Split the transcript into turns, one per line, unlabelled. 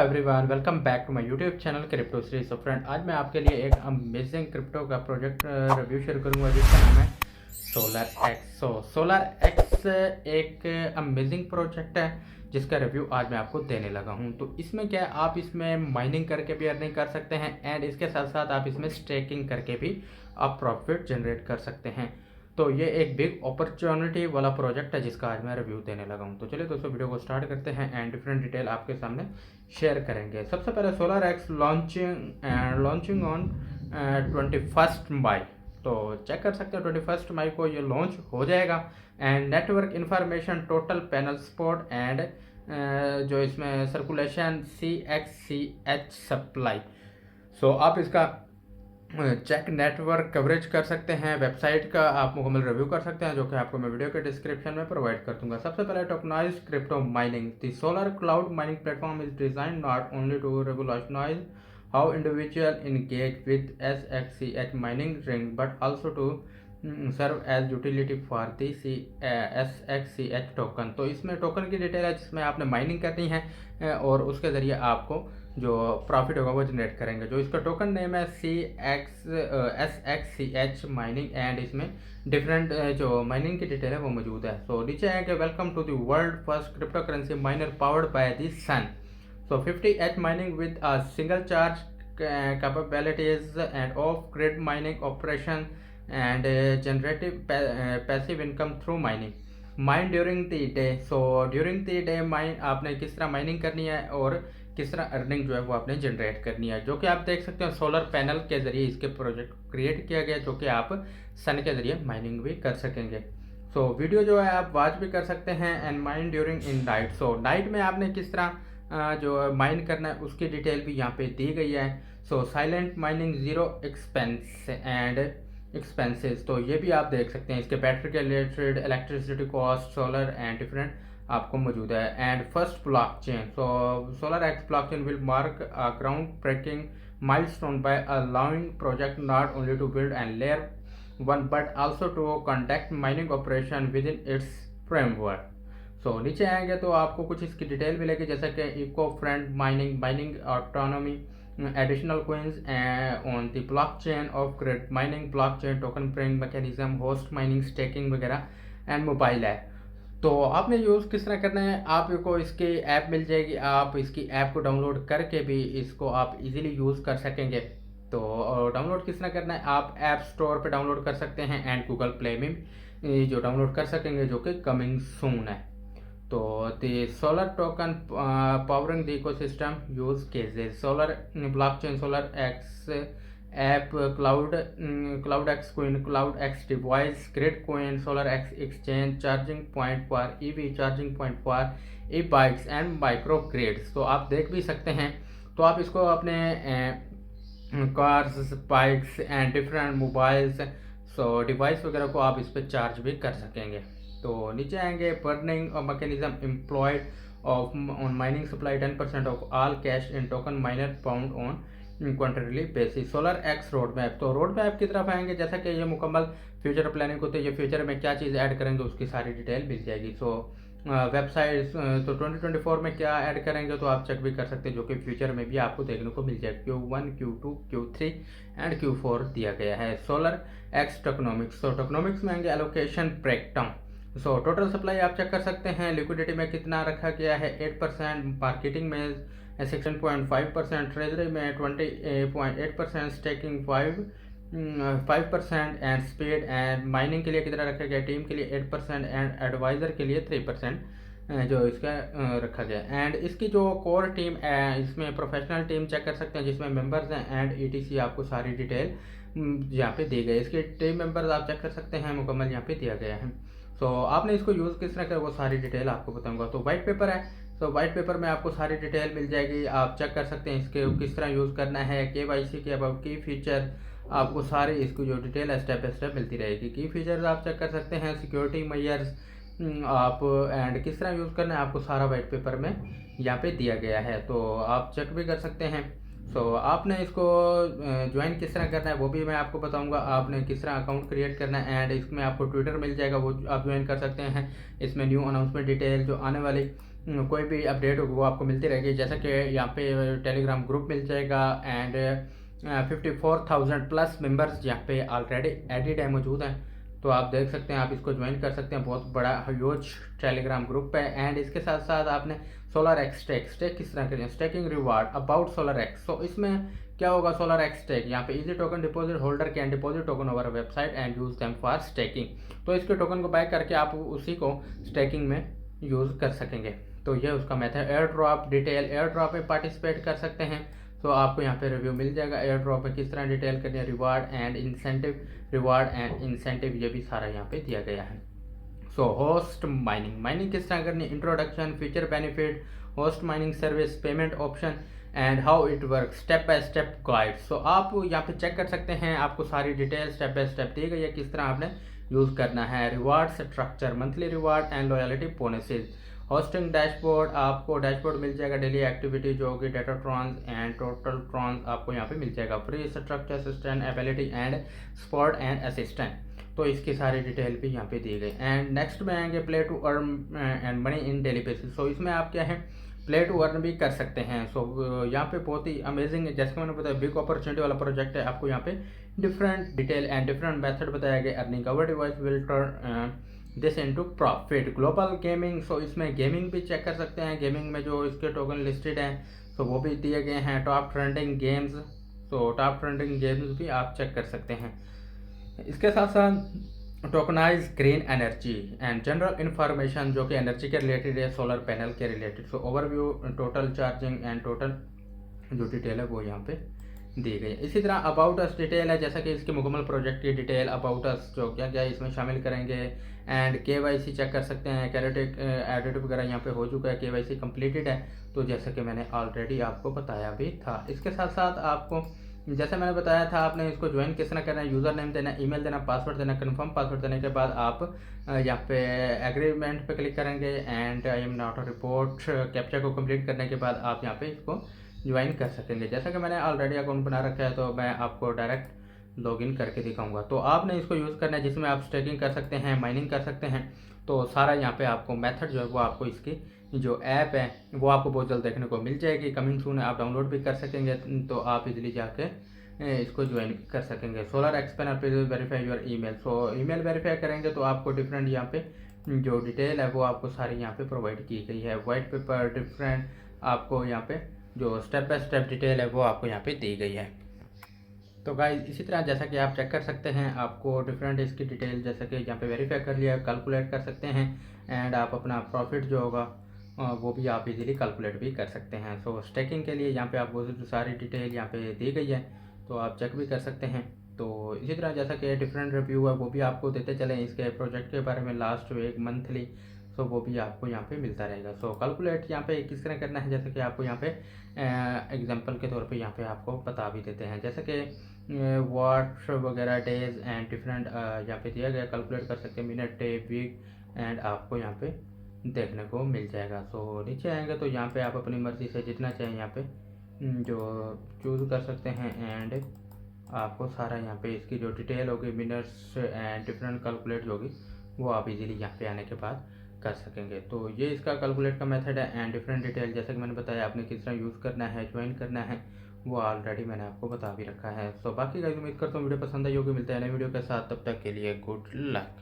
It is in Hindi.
Everyone, welcome back to my YouTube channel crypto series. So friend, आज मैं आपके लिए एक अमेजिंग क्रिप्टो का प्रोजेक्ट रिव्यू शेयर करूंगा जिसका नाम है सोलर एक्स। सोलर एक्स एक अमेजिंग प्रोजेक्ट है जिसका रिव्यू आज मैं आपको देने लगा हूं। तो इसमें क्या है, आप इसमें माइनिंग करके भी अर्निंग कर सकते हैं एंड इसके साथ साथ आप इसमें स्टेकिंग करके भी आप प्रॉफिट जनरेट कर सकते हैं। तो ये एक बिग अपॉर्चुनिटी वाला प्रोजेक्ट है जिसका आज मैं रिव्यू देने लगा हूँ। तो चलिए दोस्तों, वीडियो को स्टार्ट करते हैं एंड डिफरेंट डिटेल आपके सामने शेयर करेंगे। सबसे पहले सोलर एक्स लॉन्चिंग ऑन 21 मई। तो चेक कर सकते हो 21 मई को ये लॉन्च हो जाएगा। And network information, total panel support and जो इसमें सर्कुलेशन CXCH सप्लाई। सो आप इसका चेक नेटवर्क कवरेज कर सकते हैं। वेबसाइट का आप मुकम्मल रिव्यू कर सकते हैं जो कि आपको मैं वीडियो के डिस्क्रिप्शन में प्रोवाइड कर दूंगा। सबसे पहले tokenized crypto mining. The solar cloud mining platform is designed not only to revolutionise how individual engage with SXCH mining ring but also to serve as utility for the SXCH token. तो इसमें टोकन की डिटेल है जिसमें आपने माइनिंग करनी है और उसके ज़रिए आपको जो प्रॉफिट होगा वो जनरेट करेंगे। जो इसका टोकन नेम है SXCH माइनिंग एंड इसमें डिफरेंट जो माइनिंग की डिटेल है वो मौजूद है। सो नीचे आएंगे, welcome to the world first crypto currency miner powered by the sun. So 50H mining with a single charge capabilities and off grid mining operation and generative passive income through mining. Mine during the day. So during the day mine आपने किस तरह माइनिंग करनी है और किस तरह अर्निंग जो है वो आपने जनरेट करनी है, जो कि आप देख सकते हैं सोलर पैनल के जरिए इसके प्रोजेक्ट क्रिएट किया गया जो कि आप सन के जरिए माइनिंग भी कर सकेंगे। सो वीडियो जो है आप वॉच भी कर सकते हैं and mine during in night. So night में आपने किस तरह जो माइन करना है उसकी डिटेल भी यहाँ पे दी गई है। सो साइलेंट माइनिंग, जीरो एक्सपेंसेस। तो ये भी आप देख सकते हैं। इसके बैटरी के related, electricity cost, solar and different आपको मौजूद है। And first blockchain. So solar X blockchain will mark a ground breaking milestone by allowing project not only to build and layer one but also to conduct mining operation within its framework. So नीचे आएंगे तो आपको कुछ इसकी डिटेल मिलेगी जैसे कि eco friend mining autonomy, additional coins on the blockchain of grid mining, blockchain token printing mechanism, host mining, staking वगैरह एंड मोबाइल ऐप। तो आपने यूज़ किस तरह करना है, आपको इसकी ऐप मिल जाएगी, आप इसकी ऐप को डाउनलोड करके भी इसको आप इजीली यूज़ कर सकेंगे। तो डाउनलोड किस तरह करना है, आप ऐप स्टोर पे डाउनलोड कर सकते हैं एंड गूगल प्ले में जो डाउनलोड कर सकेंगे जो कि कमिंग सून है। तो the solar token powering the ecosystem use cases, solar blockchain, solar x app, cloud x coin, cloud x device, grid coin, solar x exchange, charging point for EV, charging point for e-bikes and micro grids. तो आप देख भी सकते हैं। तो आप इसको अपने cars, bikes and different mobiles, so device वगैरह को आप इस पर चार्ज भी कर सकेंगे। तो नीचे आएंगे, burning mechanism employed of on mining supply 10% of all cash in token minor pound on quarterly basis. Solar x road map. तो रोड मैप की तरफ आएंगे जैसा कि ये मुकम्मल फ्यूचर प्लानिंग होती है, ये फ्यूचर में क्या चीज़ ऐड करेंगे उसकी सारी डिटेल मिल जाएगी। सो वेबसाइट तो 2024 में क्या ऐड करेंगे तो आप चेक भी कर सकते हैं जो कि फ्यूचर में भी आपको देखने को मिल जाएगा। Q1, Q2, Q3 and Q4 दिया गया है। Solar x tokenomics. तो टोकनोमिक्स में आएंगे allocation breakdown. So total supply आप चेक कर सकते हैं, लिक्विडिटी में कितना रखा गया है 8%, मार्केटिंग में 16.5%, ट्रेजरी में 20.8%, staking 5% and speed and mining के लिए कितना रखा गया, टीम के लिए 8% एंड एडवाइज़र के लिए 3% जो इसका रखा गया। एंड इसकी जो कोर टीम इसमें प्रोफेशनल टीम चेक कर सकते हैं जिसमें मेंबर्स हैं एंड ETC आपको सारी डिटेल यहाँ पे दी गई है। इसके टीम मेंबर्स आप चेक कर सकते हैं, मुकम्मल यहाँ पे दिया गया है। सो आपने इसको यूज़ किस तरह करें वो सारी डिटेल आपको बताऊंगा। तो वाइट पेपर है, तो वाइट पेपर में आपको सारी डिटेल मिल जाएगी, आप चेक कर सकते हैं इसके किस तरह यूज़ करना है। KYC के अबाउट की फीचर आपको सारी इसको जो डिटेल है स्टेप बाय स्टेप मिलती रहेगी। की फीचर्स आप चेक कर सकते हैं, सिक्योरिटी मेजर्स आप एंड किस तरह यूज़ करना है आपको सारा वाइट पेपर में यहाँ पे दिया गया है, तो आप चेक भी कर सकते हैं। सो आपने इसको ज्वाइन किस तरह करना है वो भी मैं आपको बताऊंगा, आपने किस तरह अकाउंट क्रिएट करना है एंड इसमें आपको ट्विटर मिल जाएगा, वो आप ज्वाइन कर सकते हैं। इसमें न्यू अनाउंसमेंट डिटेल जो आने वाली कोई भी अपडेट होगी वो आपको मिलती रहेगी। जैसा कि यहाँ पे टेलीग्राम ग्रुप मिल जाएगा एंड 54,000 प्लस मेंबर्स यहाँ पे ऑलरेडी एडिड है, मौजूद हैं। तो आप देख सकते हैं, आप इसको ज्वाइन कर सकते हैं। बहुत बड़ा ह्यूज टेलीग्राम ग्रुप है। एंड इसके साथ साथ आपने सोलर एक्स स्टेक किस तरह करें, staking reward about solar x. तो इसमें क्या होगा, सोलर एक्स स्टेक यहाँ पे easy token deposit holder can deposit token over website and use them for staking. तो इसके टोकन को बाय करके आप उसी को स्टेकिंग में यूज़ कर सकेंगे। तो ये उसका method. Air drop detail, air drop में पार्टिसिपेट कर सकते हैं। तो आपको यहाँ पे रिव्यू मिल जाएगा एयर ड्रॉप में किस तरह डिटेल करनी है, रिवार्ड एंड इंसेंटिव ये भी सारा यहाँ पे दिया गया है। सो होस्ट माइनिंग किस तरह करनी है, introduction, feature benefit, host mining service, payment option and how it work, step by step guide. So आप यहाँ पे चेक कर सकते हैं, आपको सारी डिटेल स्टेप बाय स्टेप दी गई है किस तरह आपने यूज़ करना है। Reward structure, monthly reward and loyalty bonuses. Hosting dashboard, आपको डैशबोर्ड मिल जाएगा, डेली एक्टिविटी जो होगी, data trans and total trans आपको यहाँ पे मिल जाएगा। Free structure sustainability and support and assistant. तो इसकी सारी डिटेल भी यहाँ पे दी गई। एंड नेक्स्ट में आएंगे play to earn and money in daily basis. So इसमें आप क्या है, प्ले टू अर्न भी कर सकते हैं। सो यहाँ पे बहुत ही अमेजिंग है, जैसे मैंने बताया बिग अपॉर्चुनिटी वाला प्रोजेक्ट है। आपको यहाँ पे different detail and different method बताया गया earning. Our device will turn this into profit. Global gaming, so इसमें गेमिंग भी चेक कर सकते हैं। गेमिंग में जो इसके टोकन लिस्टेड हैं तो वो भी दिए गए हैं। टॉप ट्रेंडिंग गेम्स, तो टॉप ट्रेंडिंग गेम्स भी आप चेक कर सकते हैं। इसके साथ साथ tokenise green energy and general information जो कि एनर्जी के रिलेटेड है, सोलर पैनल के related. So overview, total charging and total जो डिटेल है वो यहाँ पे दी गई है। इसी तरह अबाउट अस डिटेल है, जैसा कि इसके मुकम्मल प्रोजेक्ट की डिटेल, अबाउट अस जो क्या क्या इसमें शामिल करेंगे। एंड KYC चेक कर सकते हैं, कैरेटिक एडिट वगैरह यहाँ पे हो चुका है, KYC कंप्लीटेड है। तो जैसा कि मैंने ऑलरेडी आपको बताया भी था। इसके साथ साथ आपको जैसे मैंने बताया था, आपने इसको ज्वाइन किस तरह करना है, यूज़र नेम देना, ईमेल देना, पासवर्ड देना। कंफर्म पासवर्ड देने के बाद आप यहाँ पे एग्रीमेंट पे क्लिक करेंगे and I am not a report captcha को कंप्लीट करने के बाद आप यहाँ पे इसको ज्वाइन कर सकेंगे। जैसा कि मैंने ऑलरेडी अकाउंट बना रखा है तो मैं आपको डायरेक्ट लॉगिन करके दिखाऊंगा। तो आपने इसको यूज़ करना है जिसमें आप स्टेकिंग कर सकते हैं, माइनिंग कर सकते हैं। तो सारा यहाँ पे आपको मेथड जो है वो आपको इसकी जो ऐप है वो आपको बहुत जल्द देखने को मिल जाएगी। कमिंग सून आप डाउनलोड भी कर सकेंगे, तो आप इजीली जाके इसको ज्वाइन कर सकेंगे। सोलर एक्सपेनर पे verify your email. So email verify करेंगे तो आपको डिफरेंट यहाँ पे जो डिटेल है वो आपको सारी यहाँ पे प्रोवाइड की गई है। वाइट पेपर डिफरेंट आपको यहाँ पे जो स्टेप बाय स्टेप डिटेल है वो आपको यहाँ पे दी गई है। तो गाइस इसी तरह जैसा कि आप चेक कर सकते हैं, आपको डिफरेंट इसकी डिटेल जैसा कि यहाँ पे वेरीफाई कर लिया, कैलकुलेट कर सकते हैं। एंड आप अपना प्रॉफिट जो होगा वो भी आप इजीली कैलकुलेट भी कर सकते हैं। सो स्टेकिंग के लिए यहाँ पे आपको सारी डिटेल यहाँ पे दी गई है, तो आप चेक भी कर सकते हैं। तो इसी तरह जैसा कि डिफरेंट रिव्यू है वो भी आपको देते चलें इसके प्रोजेक्ट के बारे में, लास्ट वीक मंथली। सो वो भी आपको यहाँ पे मिलता रहेगा। सो कैलकुलेट यहाँ पे किस तरह करना है, जैसे कि आपको यहाँ पे एग्जांपल के तौर पे यहाँ पे आपको बता भी देते हैं। जैसे कि वाट वगैरह डेज एंड डिफरेंट यहाँ पे दिया गया, कैलकुलेट कर सकते हैं मिनट, डे, वीक एंड आपको यहाँ पे देखने को मिल जाएगा। सो नीचे आएंगे तो यहाँ पे आप अपनी मर्ज़ी से जितना चाहें यहाँ पे जो चूज़ कर सकते हैं। एंड आपको सारा यहाँ पे इसकी जो डिटेल होगी, मिनट्स एंड डिफरेंट कैलकुलेट जो होगी वो आप इजीली यहाँ पे आने के बाद कर सकेंगे। तो ये इसका कैलकुलेट का मेथड है। एंड डिफरेंट डिटेल जैसे कि मैंने बताया आपने किस तरह यूज़ करना है, ज्वाइन करना है, वो ऑलरेडी मैंने आपको बता भी रखा है। सो बाकी गाइस उम्मीद करता हूँ वीडियो पसंद आई होगी। मिलता है नई वीडियो के साथ, तब तक के लिए गुड लक।